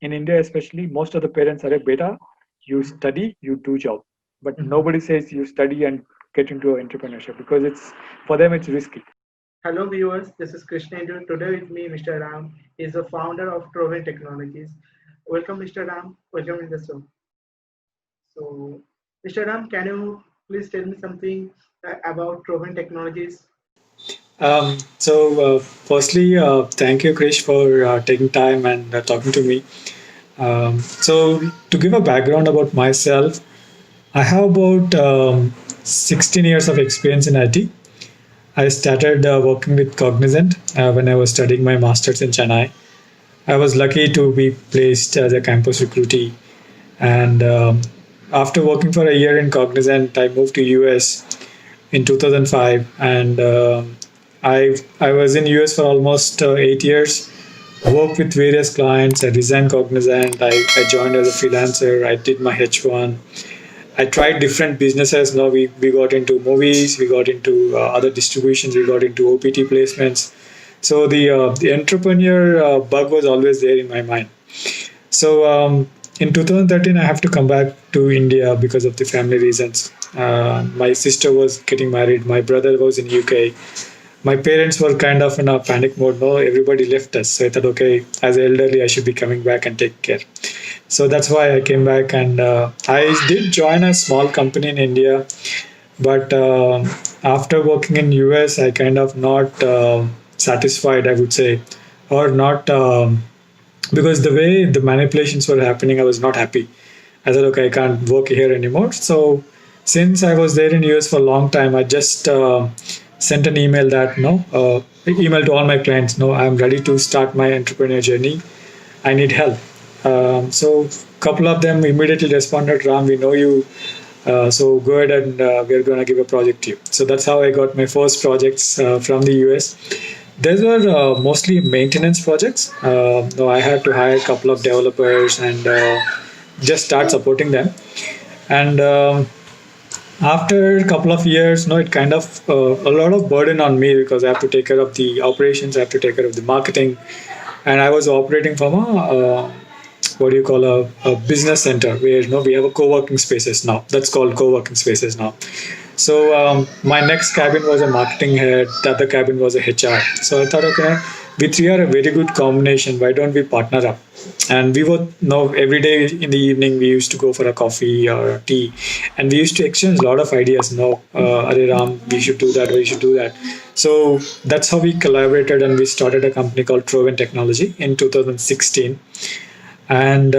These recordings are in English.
In India, especially, most of the parents are a beta. You study, you do job, but nobody says you study and get into entrepreneurship because it's for them it's risky. Hello viewers, this is Krishnendu. Today with me, Mr. Ram is the founder of Trovend Technologies. Welcome, Mr. Ram. Welcome in the show. So, Mr. Ram, can you please tell me something about Trovend Technologies? Firstly, thank you, Krish, for taking time and talking to me. To give a background about myself, I have about 16 years of experience in IT. I started working with Cognizant when I was studying my master's in Chennai. I was lucky to be placed as a campus recruitee, and after working for a year in Cognizant, I moved to US in 2005, and I was in US for almost 8 years. Worked with various clients. I resigned Cognizant. I joined as a freelancer. I did my H1. I tried different businesses. Now we got into movies, we got into other distributions, we got into OPT placements. So the entrepreneur bug was always there in my mind. So in 2013, I have to come back to India because of the family reasons. My sister was getting married. My brother was in UK. My parents were kind of in a panic mode. No, everybody left us. So I thought, okay, as an elderly, I should be coming back and take care. So that's why I came back, and I did join a small company in India. But after working in US, I kind of not satisfied, I would say, or not because the way the manipulations were happening, I was not happy. I thought, okay, I can't work here anymore. So since I was there in US for a long time, I just sent an email that email to all my clients. No, I'm ready to start my entrepreneur journey. I need help. So a couple of them immediately responded, Ram, we know you. So go ahead and we're going to give a project to you. So that's how I got my first projects from the US. These were mostly maintenance projects. No, I had to hire a couple of developers and just start supporting them. And after a couple of years, no, it kind of a lot of burden on me because I have to take care of the operations, I have to take care of the marketing, and I was operating from a what do you call a business center where we have a co-working spaces now. That's called co-working spaces now. So my next cabin was a marketing head. The other cabin was a HR. So I thought, okay, we three are a very good combination. Why don't we partner up? And we would know every day in the evening we used to go for a coffee or a tea, and we used to exchange a lot of ideas. No, Are Ram, we should do that. We should do that. So that's how we collaborated, and we started a company called Trovend Technology in 2016. And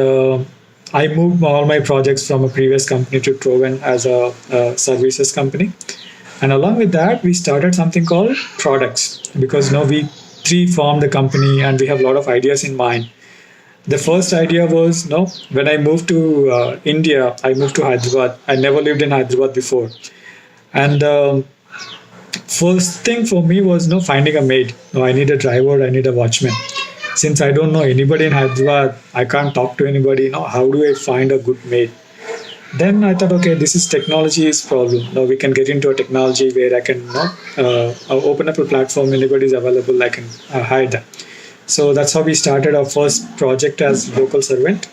I moved all my projects from a previous company to Trovend as a services company. And along with that, we started something called products because now we three formed the company and we have a lot of ideas in mind. The first idea was no, when I moved to India, I moved to Hyderabad. I never lived in Hyderabad before. And first thing for me was no finding a maid. No, I need a driver, I need a watchman. Since I don't know anybody in Hyderabad, I can't talk to anybody. No, how do I find a good maid? Then I thought, okay, this is technology's problem. Now we can get into a technology where I can open up a platform. Anybody is available, I can hire them. So that's how we started our first project as local servant,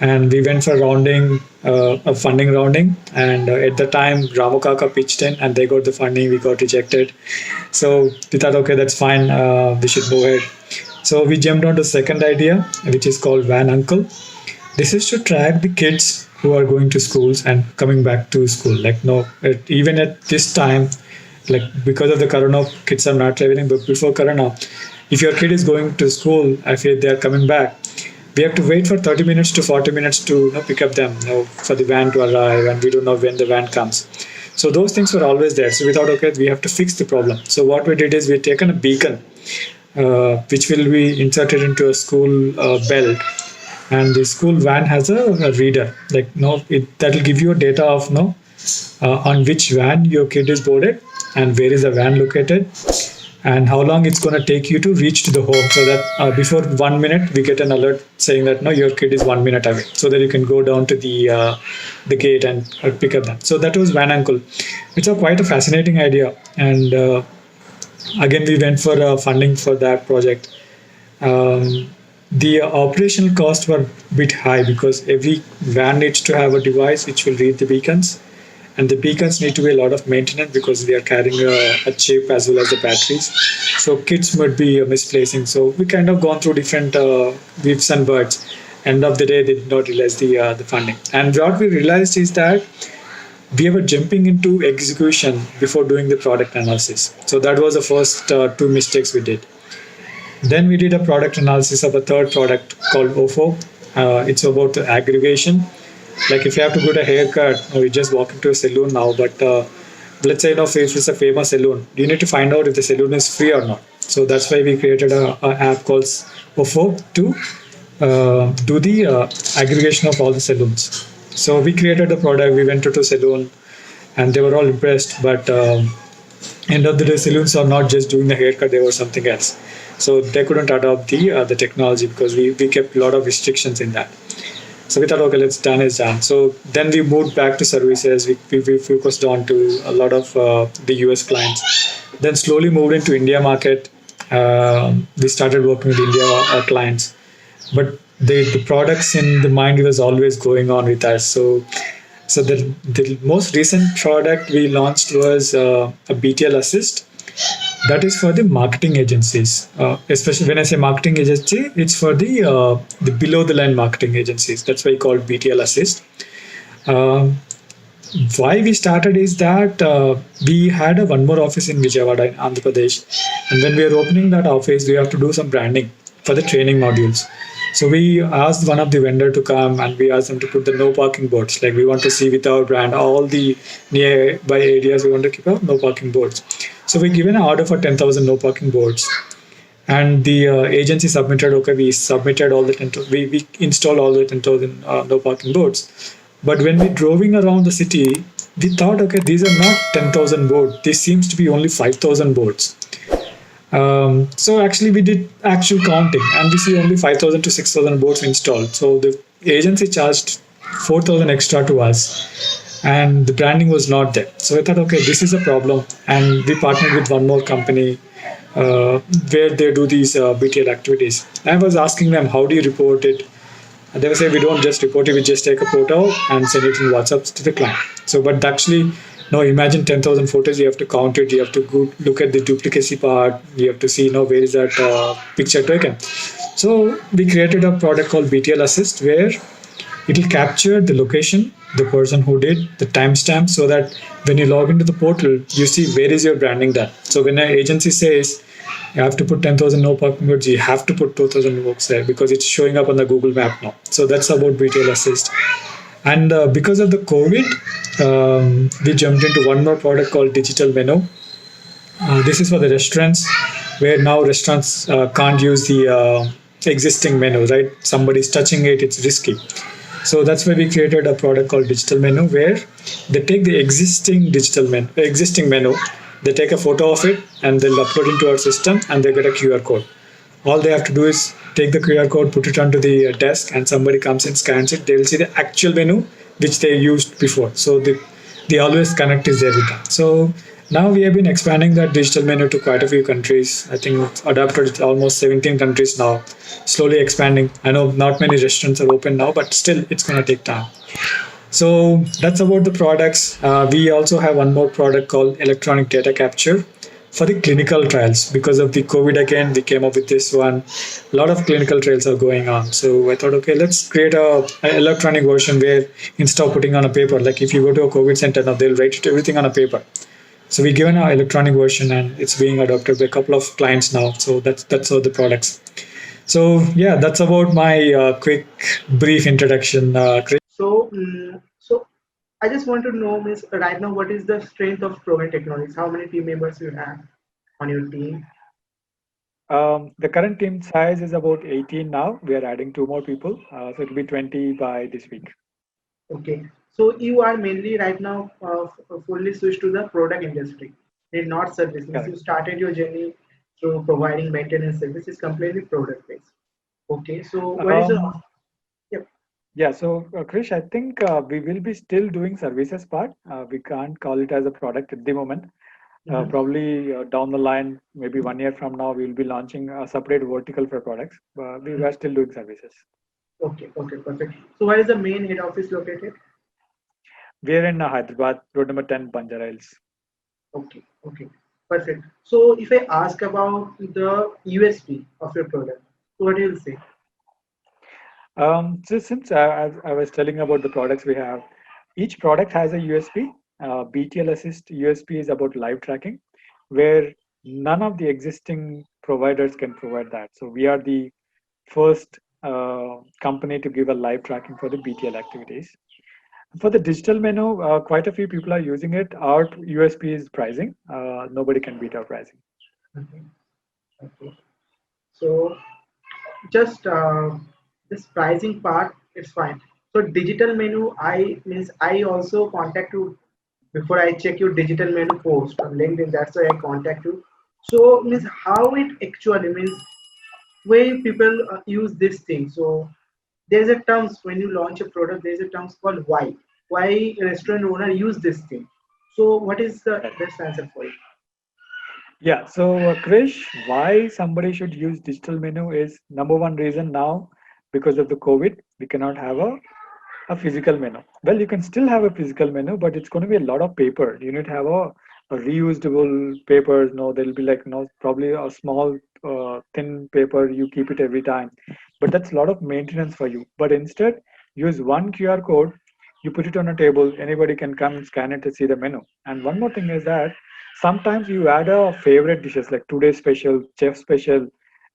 and we went for rounding, a funding rounding. And at the time, Ramu Kaka pitched in, and they got the funding. We got rejected, so we thought, okay, that's fine. We should move ahead. So we jumped on to the second idea, which is called Van Uncle. This is to track the kids who are going to schools and coming back to school. Like no, even at this time, like because of the corona, kids are not traveling. But before corona, if your kid is going to school, if they are coming back, we have to wait for 30 minutes to 40 minutes to pick up them, for the van to arrive, and we don't know when the van comes. So those things were always there. So we thought, okay, we have to fix the problem. So what we did is we taken a beacon, which will be inserted into a school belt, and the school van has a reader. Like that will give you a data of on which van your kid is boarded and where is the van located and how long it's going to take you to reach to the home, so that before 1 minute we get an alert saying that no, your kid is 1 minute away, so that you can go down to the gate and pick up them. So that was Van Uncle. It's a quite a fascinating idea, and again we went for funding for that project. the operational costs were a bit high because every van needs to have a device which will read the beacons, and the beacons need to be a lot of maintenance because they are carrying a chip as well as the batteries. So kits would be misplacing. So we kind of gone through different whips and birds. End of the day, they did not realize the funding. And what we realized is that we were jumping into execution before doing the product analysis. So that was the first two mistakes we did. Then we did a product analysis of a third product called OFO. It's about the aggregation. Like if you have to get a haircut, you just walk into a salon now. But let's say if it's a famous salon, you need to find out if the salon is free or not. So that's why we created a app called OFO to do the aggregation of all the salons. So we created the product. We went to a salon, and they were all impressed. But end of the day, salons are not just doing the haircut; they were something else. So they couldn't adopt the technology because we kept a lot of restrictions in that. So we thought, okay, let's done is done. So then we moved back to services. We focused on to a lot of the US clients. Then slowly moved into India market. We started working with India clients, but the products in the mind was always going on with us. So the most recent product we launched was a BTL Assist. That is for the marketing agencies. Especially when I say marketing agency, it's for the below the line marketing agencies. That's why we call BTL Assist. Um, why we started is that we had one more office in Vijayawada in Andhra Pradesh, and when we are opening that office, we have to do some branding for the training modules. So we asked one of the vendor to come, and we asked them to put the no parking boards. Like we want to see with our brand all the nearby areas. We want to keep up no parking boards. So we given an order for 10,000 no parking boards, and the agency submitted. Okay, we submitted all the 10,000. We installed all the 10,000 no parking boards. But when we driving around the city, we thought, okay, these are not 10,000 boards. This seems to be only 5,000 boards. So actually, we did actual counting, and we see only 5,000 to 6,000 boards installed. So the agency charged 4,000 extra to us, and the branding was not there. So I thought, okay, this is a problem, and we partnered with one more company where they do these BTL activities. I was asking them, how do you report it? And they will say, we don't just report it, we just take a photo and send it in WhatsApp to the client. So, but actually, no, imagine 10,000 photos, you have to count it, you have to go look at the duplicacy part, you have to see, where is that picture taken. So, we created a product called BTL Assist where it will capture the location, the person who did, the timestamp, so that when you log into the portal, you see where is your branding done. So, when an agency says, you have to put 10,000 no parking words, you have to put 2,000 words there because it's showing up on the Google map now. So that's about BTL Assist. And because of the COVID, we jumped into one more product called Digital Menu. This is for the restaurants where now restaurants can't use the existing menu, right? Somebody's touching it, it's risky. So that's why we created a product called Digital Menu where they take the existing menu, they take a photo of it and they'll upload into our system and they get a QR code. All they have to do is take the QR code, put it onto the desk, and somebody comes and scans it. They will see the actual menu which they used before. So the always connect is there with them. So now we have been expanding that digital menu to quite a few countries. I think it's adapted to almost 17 countries now, slowly expanding. I know not many restaurants are open now, but still it's going to take time. So that's about the products. We also have one more product called electronic data capture for the clinical trials. Because of the COVID again, we came up with this one. A lot of clinical trials are going on. So I thought, okay, let's create an electronic version where instead of putting on a paper, like if you go to a COVID center now, they'll write everything on a paper. So we given our electronic version and it's being adopted by a couple of clients now. So that's all the products. So yeah, that's about my quick brief introduction. Chris. So I just want to know, Miss, right now, what is the strength of Trovend Technologies? How many team members you have on your team? The current team size is about 18 now. We are adding two more people. So it'll be 20 by this week. Okay. So you are mainly right now fully switched to the product industry, did not service. Means Correct. you started your journey through providing maintenance services completely product based. Okay. So where is the Um, yep. yeah, so Krish, I think we will be still doing services part. We can't call it as a product at the moment. Mhm. Probably down the line, maybe 1 year from now, we'll be launching a separate vertical for products. We Mhm. were still doing services. Okay, okay, perfect. So where is the main head office located? We're in Hyderabad, road number 10, Banjara Hills. Okay, okay, perfect. So if I ask about the USP of your product, what do you say? So since I was telling about the products we have, each product has a USP. BTL Assist USP is about live tracking, where none of the existing providers can provide that. So we are the first company to give a live tracking for the BTL activities. For the digital menu, quite a few people are using it. Our USP is pricing. Nobody can beat our pricing. Okay, okay. So just this pricing part, it's fine. So digital menu, I means I also contact you before I check your digital menu post on LinkedIn. That's why I contact you. So means how it actually means way people use this thing. So there's a terms when you launch a product. There's a terms called why. Why a restaurant owner use this thing. So what is the best answer for it? Yeah, so Krish, why somebody should use digital menu is number one reason now because of the COVID, we cannot have a physical menu. Well, you can still have a physical menu, but it's going to be a lot of paper. You need to have a reusable papers. No, there'll be like no probably a small thin paper. You keep it every time, but that's a lot of maintenance for you. But instead, use one QR code. You put it on a table. Anybody can come and scan it to see the menu. And one more thing is that sometimes you add a favorite dishes like today's special, chef special,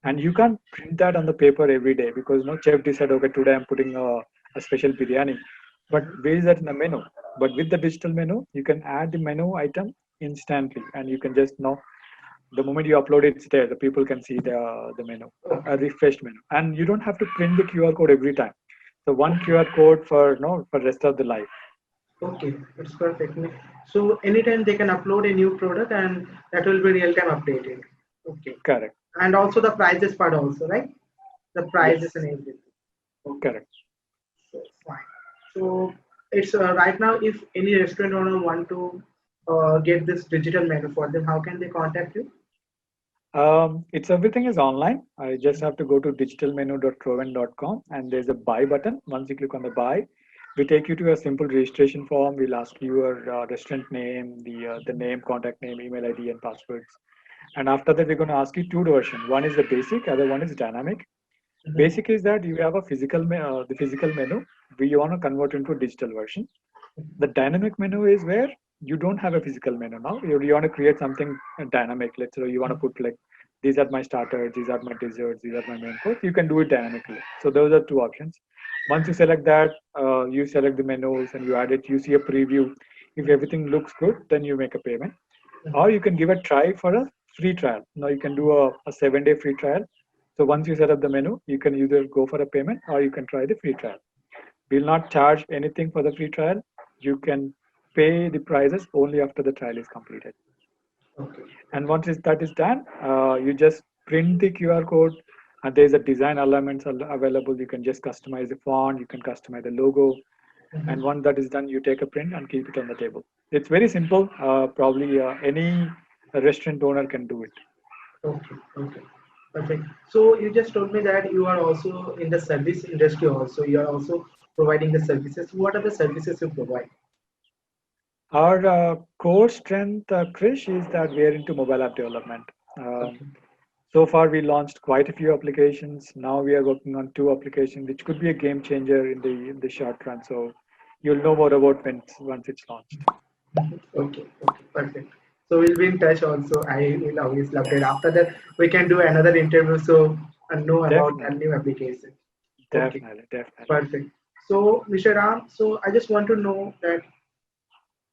and you can't print that on the paper every day because no chef decided okay today I'm putting a special biryani, but where is that in the menu? But with the digital menu, you can add the menu item instantly, and you can just know the moment you upload it's there. The people can see the menu, a Okay, refreshed menu, and you don't have to print the QR code every time. So one QR code for no for rest of the life. okay, it's perfect. So anytime they can upload a new product and that will be real time updated. Okay. Correct. And also the prices part also, right? The prices and Yes. everything. Okay, Correct. so fine. So it's right now if any restaurant owner want to get this digital menu for them, how can they contact you? It's everything is online. I just have to go to digitalmenu.trovend.com and there's a buy button. Once you click on the buy, we take you to a simple registration form. We'll ask you your restaurant name, the name, contact name, email ID, and passwords. And after that, we're going to ask you two versions. One is the basic, other one is dynamic. Mhm. Basic is that you have a the physical menu. We want to convert into a digital version. The dynamic menu is where you don't have a physical menu now. You want to create something dynamic. Let's say you want to put like these are my starters, these are my desserts, these are my main course. You can do it dynamically. So those are two options. Once you select that, you select the menus and you add it. You see a preview. If everything looks good, then you make a payment. Or you can give a try for a free trial. Now you can do a 7 day free trial. So once you set up the menu, you can either go for a payment or you can try the free trial. We'll not charge anything for the free trial. You can pay the prices only after the trial is completed. Okay, And okay. once that is done, you just print the QR code. And there's a design elements available. You can just customize the font. You can customize the logo. And Mhm. once that is done, you take a print and keep it on the table. It's very simple. Probably any restaurant owner can do it. Okay, okay, perfect. So you just told me that you are also in the service industry also. You are also providing the services. What are the services you provide? Our core strength, Krish, is that we are into mobile app development. Um, Okay. So far, we launched quite a few applications. Now we are working on two applications, which could be a game changer in the short run. So you'll know more about once it's launched. Okay, okay, perfect. So we'll be in touch also. I will obviously update. After that, we can do another interview so and know about a Definitely, new application. Okay, definitely. perfect. So Mr. Ram, so I just want to know that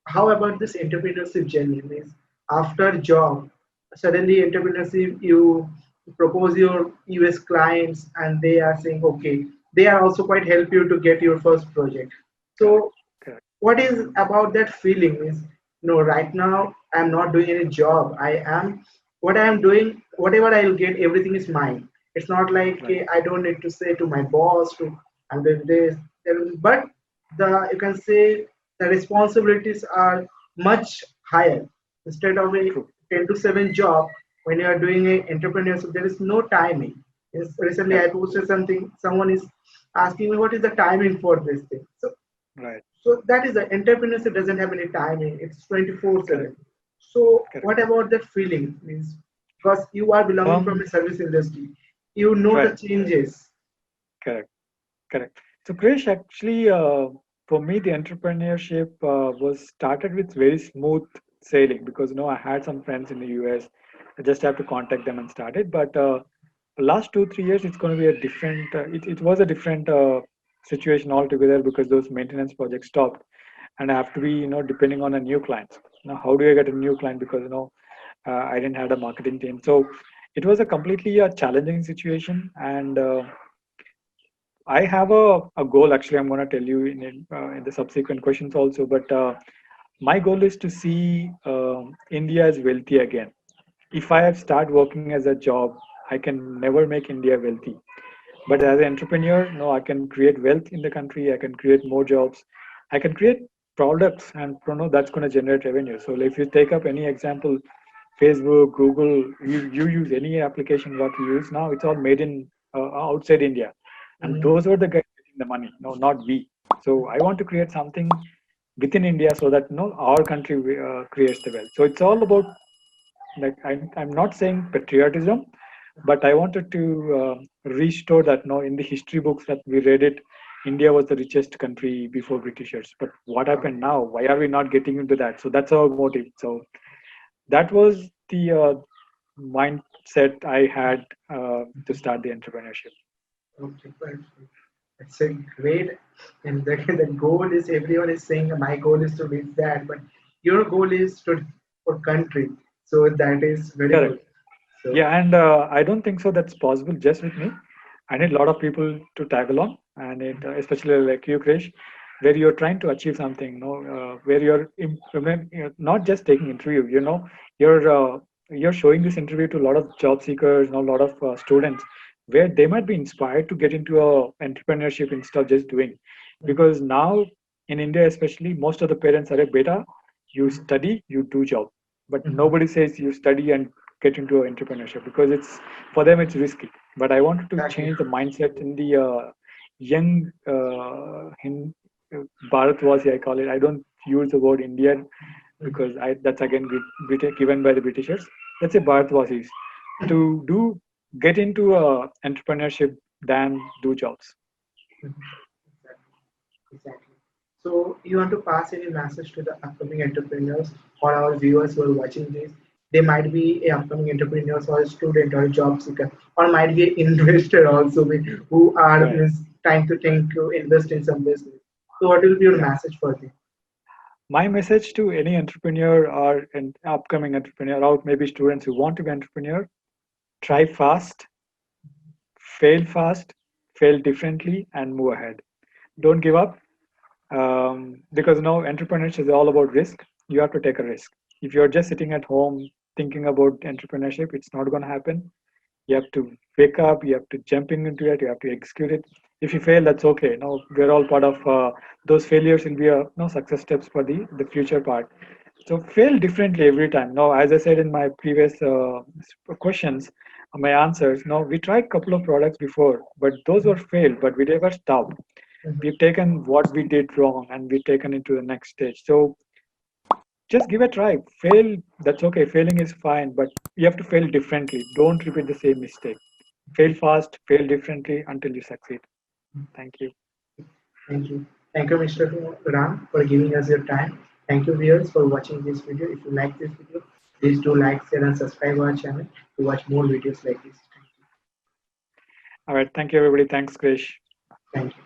how about this entrepreneurship journey? Means after job, suddenly entrepreneurship you propose your US clients and they are saying okay, they are also quite help you to get your first project. Correct, So correct. what is about that feeling is no right now I'm not doing any job. I am what I am doing, whatever I'll get, everything is mine. It's not like Right, I don't need to say to my boss to I'm doing this, but the you can say the responsibilities are much higher. Instead of a True. 10 to 7 job, when you are doing a entrepreneurship, there is no timing. Yes, recently I Correct. posted something, someone is asking me what is the timing for this thing. Right. So that is the entrepreneurship doesn't have any timing. It's Correct. 24/7. So Correct. what about that feeling? Means because you are belonging from Um. a service industry, you know the Right. changes. Correct. Correct. So, Krish, actually, for me, the entrepreneurship was started with very smooth sailing because I had some friends in the US. I just have to contact them and start it. But the last 2 3 years, it's going to be a different. It was a different situation altogether because those maintenance projects stopped, and I have to be depending on a new client. Now, how do I get a new client? Because I didn't have a marketing team, so it was a completely challenging situation and. I have a goal. Actually, I'm going to tell you in the subsequent questions also. But my goal is to see India as wealthy again. If I have start working as a job, I can never make India wealthy. But as an entrepreneur, no, I can create wealth in the country. I can create more jobs. I can create products, and that's going to generate revenue. So if you take up any example, Facebook, Google, you use any application what we use now, it's all made in outside India, and Mhm. those were the guys getting the money, no, not we. So I want to create something within India so that our country creates the wealth. So it's all about like I'm not saying patriotism, but I wanted to restore that. No, in the history books that we read it, India was the richest country before Britishers. But what happened Okay. now? Why are we not getting into that? So that's our motive. So that was the mindset I had to start the entrepreneurship. Okay. Perfect. It's a great, and the goal is everyone is saying my goal is to reach that, but your goal is to for country. So that is very Correct. good. So Yeah, and I don't think so that's possible just with me. I need a lot of people to tag along, and especially like you, Krish, where you're trying to achieve something, where not just taking interview, you're showing this interview to a lot of job seekers, a lot of students, where they might be inspired to get into entrepreneurship instead of just doing, because now in India, especially, most of the parents are a beta, you study, you do job, but mhm. nobody says you study and get into entrepreneurship because it's for them it's risky. But I wanted to Exactly. change the mindset in the young Bharatwasi, I call it. I don't use the word Indian because that's again given by the Britishers. Let's say Bharatwasis to get into entrepreneurship than do jobs. Exactly. Exactly. So you want to pass any message to the upcoming entrepreneurs or our viewers who are watching this? They might be a upcoming entrepreneurs or a student or a job seeker, or might be an investor also who are Right. means, trying to think to invest in some business. So what will be your Yeah. message for them? My message to any entrepreneur or an upcoming entrepreneur or maybe students who want to be entrepreneur: try fast, fail fast, fail differently, and move ahead. Don't give up because now entrepreneurship is all about risk. You have to take a risk. If you're just sitting at home thinking about entrepreneurship, it's not going to happen. You have to wake up, you have to jumping into it, you have to execute it. If you fail, that's okay. No, we're all part of those failures will be no success steps for the future part. So fail differently every time. Now, as I said in my previous questions, my answers, now we tried a couple of products before, but those were failed, but we never stopped. We've Mhm. taken what we did wrong and we've taken it to the next stage. So just give a try. Fail, that's okay. Failing is fine, but you have to fail differently. Don't repeat the same mistake. Fail fast, fail differently until you succeed. Thank you. Thank you. Thank you, Mr. Ram, for giving us your time. Thank you, viewers, for watching this video. If you like this video, please do like, share, and subscribe our channel to watch more videos like this. All right. Thank you, everybody. Thanks, Krish. Thank you.